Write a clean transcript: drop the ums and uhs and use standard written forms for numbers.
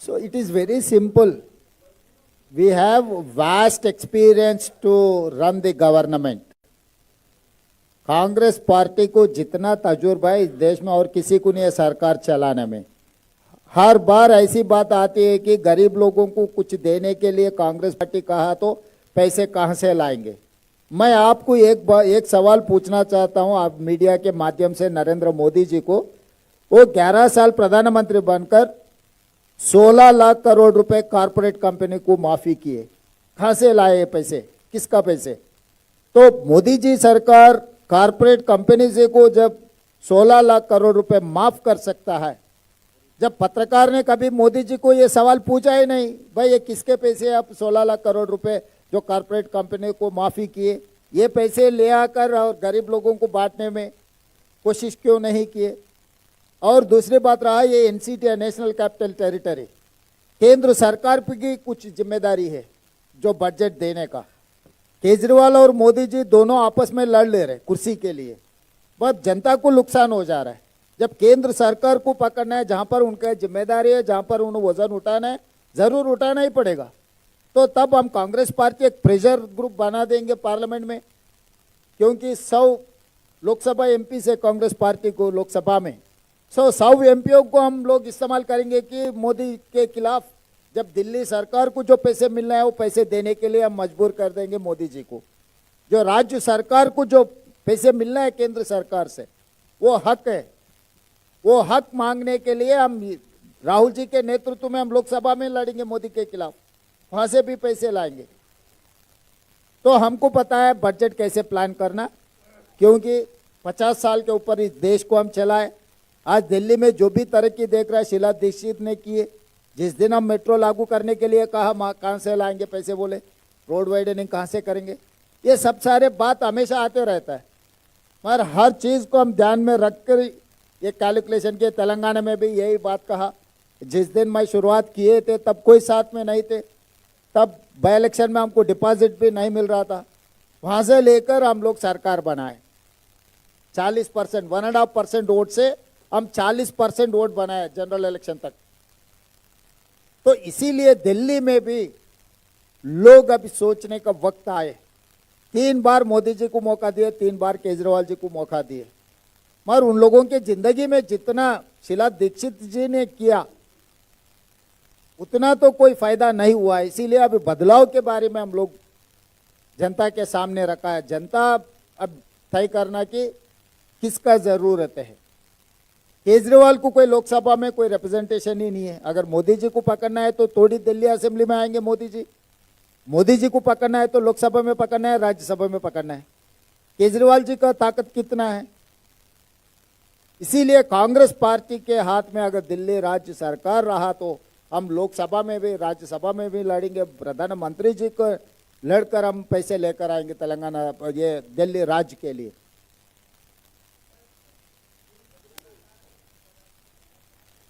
So it is very simple. We have vast experience to run the government. Congress party को जितना तजुर्बा है इस देश में और किसी को नहीं है सरकार चलाने में। हर बार ऐसी बात आती है कि गरीब लोगों को कुछ देने के लिए कांग्रेस पार्टी कहा तो पैसे कहां से लाएंगे। मैं आपको एक सवाल पूछना चाहता हूं, आप मीडिया के माध्यम से नरेंद्र मोदी जी को। वो 11 साल प्रधानमंत्री बनकर 16 लाख करोड़ रुपए कॉर्पोरेट कंपनी को माफी किए, कहां से लाए ये पैसे, किसका पैसे? तो मोदी जी सरकार कॉर्पोरेट कंपनी से को जब 16 लाख करोड़ रुपए माफ कर सकता है, जब पत्रकार ने कभी मोदी जी को ये सवाल पूछा ही नहीं, भाई ये किसके पैसे, आप 16 लाख करोड़ रुपए जो कॉर्पोरेट कंपनी को माफी किए, ये पैसे ले आकर और गरीब लोगों को बांटने में कोशिश क्यों नहीं किए? और दूसरी बात रहा ये एनसीटी नेशनल कैपिटल टेरिटरी, केंद्र सरकार की कुछ जिम्मेदारी है जो बजट देने का। केजरीवाल और मोदी जी दोनों आपस में लड़ ले रहे कुर्सी के लिए, बहुत जनता को नुकसान हो जा रहा है। जब केंद्र सरकार को पकड़ना है, जहां पर उनका जिम्मेदारी है, जहां पर उन्हें वजन उठाना है, जरूर उठाना ही पड़ेगा। तो तब हम कांग्रेस पार्टी एक प्रेशर ग्रुप बना देंगे पार्लियामेंट में, क्योंकि 100 लोकसभा एमपी से कांग्रेस पार्टी को लोकसभा में 100 एमपीओ को हम लोग इस्तेमाल करेंगे कि मोदी के खिलाफ जब दिल्ली सरकार को जो पैसे मिलना है वो पैसे देने के लिए हम मजबूर कर देंगे मोदी जी को। जो राज्य सरकार को जो पैसे मिलना है केंद्र सरकार से वो हक है, वो हक मांगने के लिए हम राहुल जी के नेतृत्व में हम लोकसभा में लड़ेंगे मोदी के खिलाफ, वहां से भी पैसे लाएंगे। तो हमको पता है बजट कैसे प्लान करना, क्योंकि 50 साल के ऊपर इस देश को हम चलाए। आज दिल्ली में जो भी तरक्की देख रहा है शीला दीक्षित ने किए। जिस दिन हम मेट्रो लागू करने के लिए कहा, कहां से लाएंगे पैसे, बोले रोड वाइडनिंग कहां से करेंगे। ये सब सारे बात हमेशा आते रहता है, मगर हर चीज को हम ध्यान में रखकर ये कैलकुलेशन किए। तेलंगाना में भी यही बात कहा, जिस दिन मैं शुरुआत किए थे तब कोई साथ में नहीं थे, तब बाई इलेक्शन में हमको डिपॉजिट भी नहीं मिल रहा था। वहां से लेकर हम लोग सरकार बनाए 40%, 1.5% वोट से हम 40% वोट बनाए जनरल इलेक्शन तक। तो इसीलिए दिल्ली में भी लोग अभी सोचने का वक्त आए। 3 बार मोदी जी को मौका दिए, 3 बार केजरीवाल जी को मौका दिए, मगर उन लोगों के जिंदगी में जितना शीला दीक्षित जी ने किया उतना तो कोई फायदा नहीं हुआ। इसीलिए अभी बदलाव के बारे में हम लोग जनता के सामने रखा है। जनता अब तय करना कि किसका जरूरत है। केजरीवाल को कोई लोकसभा में कोई रिप्रेजेंटेशन ही नहीं है। अगर मोदी जी को पकड़ना है तो थोड़ी दिल्ली असेंबली में आएंगे मोदी जी को पकड़ना है तो लोकसभा में पकड़ना है, राज्यसभा में पकड़ना है। केजरीवाल जी का ताकत कितना है? इसीलिए कांग्रेस पार्टी के हाथ में अगर दिल्ली राज्य सरकार रहा तो हम लोकसभा में भी राज्यसभा में भी लड़ेंगे। प्रधानमंत्री जी को लड़कर हम पैसे लेकर आएंगे तेलंगाना ये दिल्ली राज्य के लिए।